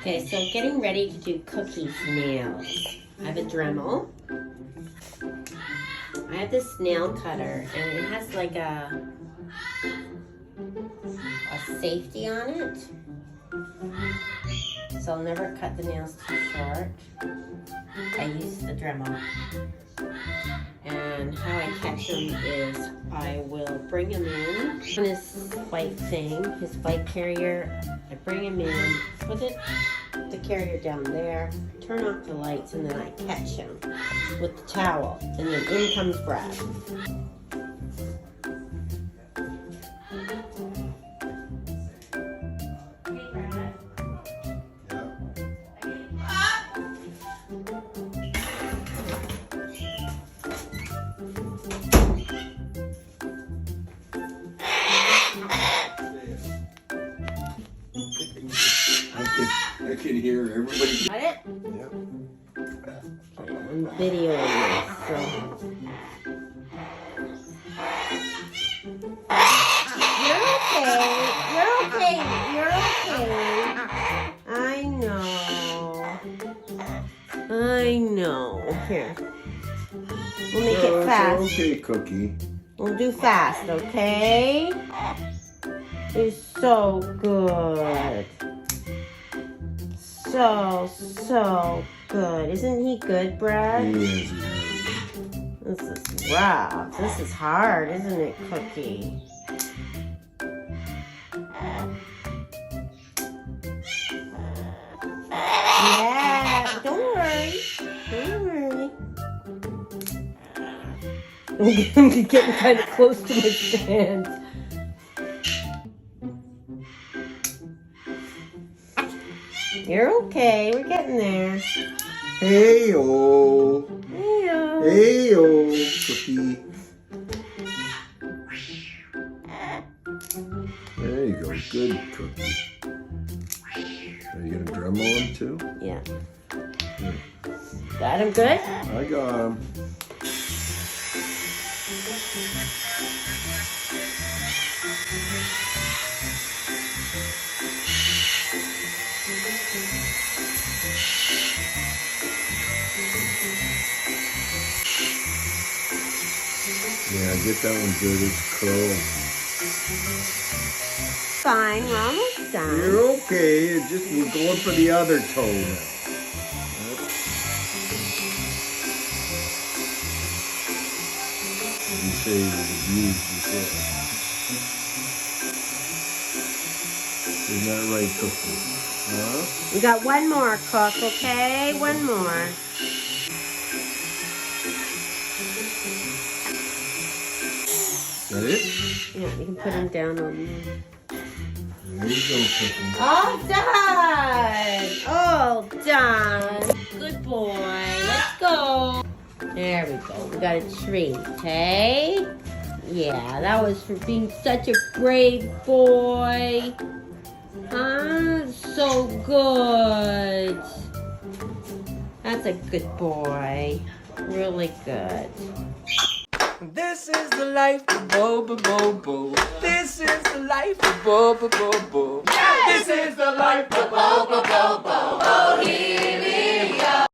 Okay, so getting ready to do Cookie's nails. I have a Dremel. I have this nail cutter, and it has like a safety on it. So I'll never cut the nails too short. I use the Dremel. And how I catch him is I will bring him in on his white thing, his white carrier. I bring him in, put the carrier down there, turn off the lights, and then I catch him with the towel. And then in comes Brad. I can hear everybody. Got it? Yep. I'm videoing this, so. You're okay. You're okay. You're okay. I know. I know. Here. We'll make it fast. Okay, Cookie. We'll do fast, okay? It's so good. So good. Isn't he good, Brad? He is. This is rough. This is hard, isn't it, Cookie? Yeah, don't worry. Don't worry. I'm getting kind of close to my stand. You're okay. We're getting there. Hey-o. Hey-o. Hey-o, Cookie. There you go. Good, Cookie. Are you going to Dremel him too? Yeah. Here. Got him good? I got him. Yeah, get that one good. It's curl. Fine, we're almost done. You're okay. We're going for the other toe now. Yep. You say it was abused before. Isn't that right, Cookie? Huh? We got one more, Cook, okay? One more. Is that it? Yeah, you can put him down on there. There you go, Cookie. All done! All done. Good boy. Let's go. There we go. We got a treat, okay? Yeah, that was for being such a brave boy. Huh? So good. That's a good boy. Really good. This is the life of Bobo Bobo. This is the life of Bobo Bobo. This is the life of Bobo Bobo. Oh, here